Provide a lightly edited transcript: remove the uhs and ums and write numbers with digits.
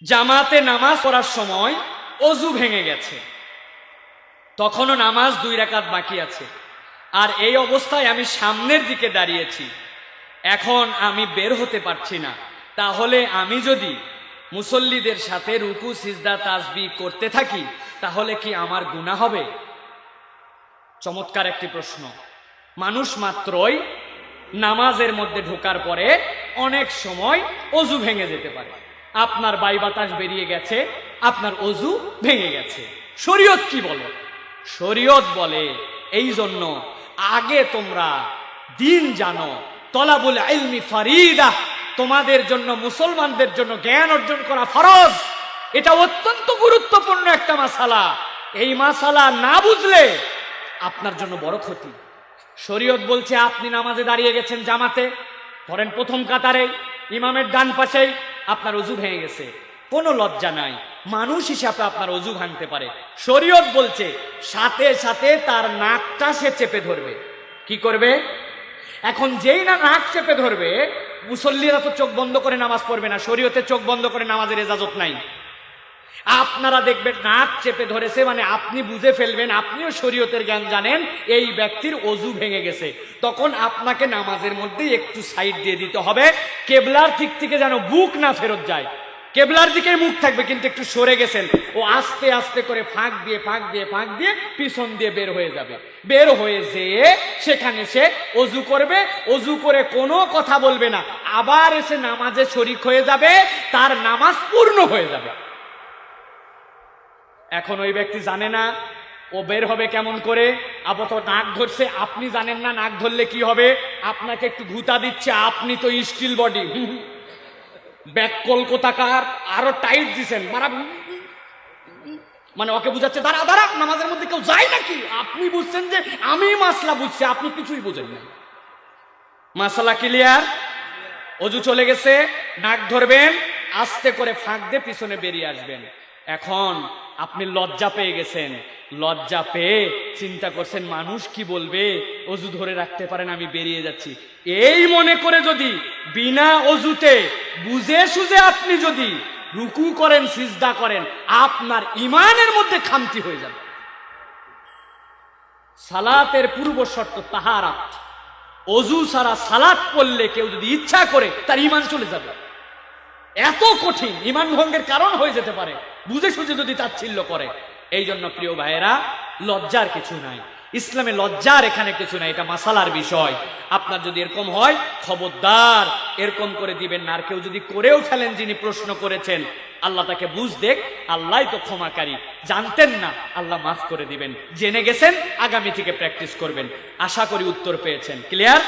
জামাতে নামাজ পড়ার সময় অজু ভেঙে গেছে, তখনও নামাজ 2 রাকাত বাকি আছে, আর এই অবস্থায় আমি সামনের দিকে দাঁড়িয়েছি, এখন আমি বের হতে পারছি না। তাহলে আমি যদি মুসল্লিদের সাথে রুকু সিজদা তাসবিহ করতে থাকি তাহলে কি আমার গুনাহ হবে? চমৎকার একটি প্রশ্ন। মানুষ মাত্রই নামাজের মধ্যে ঢোকার পরে অনেক সময় অজু ভেঙে যেতে পারে। আপনার বাই বাতাস বেরিয়ে গেছে, আপনার অজু ভেঙে গেছে। শরীয়ত কি বলে? শরীয়ত বলে এই জন্য আগে তোমরা দিন জানো, তলাবুল ইলমি ফারিদা, তোমাদের জন্য মুসলমানদের জন্য জ্ঞান অর্জন করা ফরজ। এটা অত্যন্ত গুরুত্বপূর্ণ একটা মাসালা। এই মাসালা না বুঝলে আপনার জন্য বড় ক্ষতি। শরীয়ত বলছে আপনি নামাজে দাঁড়িয়ে গেছেন জামাতে, ধরেন প্রথম কাতারে ইমামের ডান পাশেই, আপনার অজু ভেঙে গেছে, কোনো লজ্জা নাই, মানুষ হিসাবে আপনার অজু ভাঙতে পারে। শরীয়ত বলছে সাথে সাথে তার নাকটা সে চেপে ধরবে। কি করবে? এখন যেই না নাক চেপে ধরবে, মুসল্লিরা তো চোখ বন্ধ করে নামাজ পড়বে না, শরীয়তে চোখ বন্ধ করে নামাজের ইজাজত নাই। আপনারা দেখবেন নাক চেপে ধরেছে, মানে আপনি বুঝে ফেলবেন, আপনিও শরীয়তের জ্ঞান জানেন, এই ব্যক্তির অজু ভেঙে গেছে। তখন আপনাকে নামাজের মধ্যে একটু সাইড দিয়ে দিতে হবে, কেবলার দিক থেকে যেন বুক না ফেরত যায়। কেবলার দিকে মুখ থাকবে কিন্তু একটু সরে গেছেন, ও আস্তে আস্তে করে ফাঁক দিয়ে পিছন দিয়ে বের হয়ে যাবে। বের হয়ে যেয়ে সেখানে সে অজু করবে, অজু করে কোনো কথা বলবে না, আবার এসে নামাজে শরীক হয়ে যাবে, তার নামাজ পূর্ণ হয়ে যাবে। এখন ওই ব্যক্তি জানে না ও বের হবে কেমন করে, আপাতত নাক ধরছে, আপনি জানেন না নাক ধরলে কি হবে, আপনাকে একটু ঘুতা দিচ্ছে, আপনি তো স্টিল বডি, ব্যাক কলকাতাকার, আরো টাইট দিচ্ছেন, মানে ওকে বুঝাচ্ছে দাঁড়া দাঁড়া, নামাজের মধ্যে কেউ যায় নাকি? আপনি বুঝছেন যে আমি মাসলা বুঝছি, আপনি কিছুই বুঝেন না। মাসলা ক্লিয়ার? অজু চলে গেছে, নাক ধরবেন, আস্তে করে ফাঁক দিয়ে পিছনে বেরিয়ে আসবেন। এখন আপনি লজ্জা পেয়ে গেছেন, লজ্জা পেয়ে চিন্তা করছেন মানুষ কি বলবে, অজু ধরে রাখতে পারেন, আমি বেরিয়ে যাচ্ছি, এই মনে করে যদি বিনা অজুতে বুঝে সুঝে আপনি যদি রুকু করেন, সিজদা করেন, আপনার ইমানের মধ্যে খামতি হয়ে যাবে। সালাতের পূর্ব শর্ত তাহারাত। অজু ছাড়া সালাত পড়লে কেউ যদি ইচ্ছা করে তার ইমান চলে যাবে। এত কঠিন, ইমান ভঙ্গের কারণ হয়ে যেতে পারে বুঝে সুঝে যদি তাচ্ছিল্য করে। এই জন্য প্রিয় ভাইয়েরা, লজ্জার কিছু নাই, ইসলামে লজ্জার এখানে কিছু নাই, এটা মাসালার বিষয়। আপনার যদি এরকম হয় খবরদার এরকম করে দিবেন না। আর কেউ যদি করেও ফেলেন যিনি প্রশ্ন করেছেন, আল্লাহ তাকে বুঝ দেখ, আল্লাহ তো ক্ষমাকারী, জানতেন না আল্লাহ মাফ করে দিবেন, জেনে গেছেন আগামী থেকে প্র্যাকটিস করবেন। আশা করি উত্তর পেয়েছেন। ক্লিয়ার?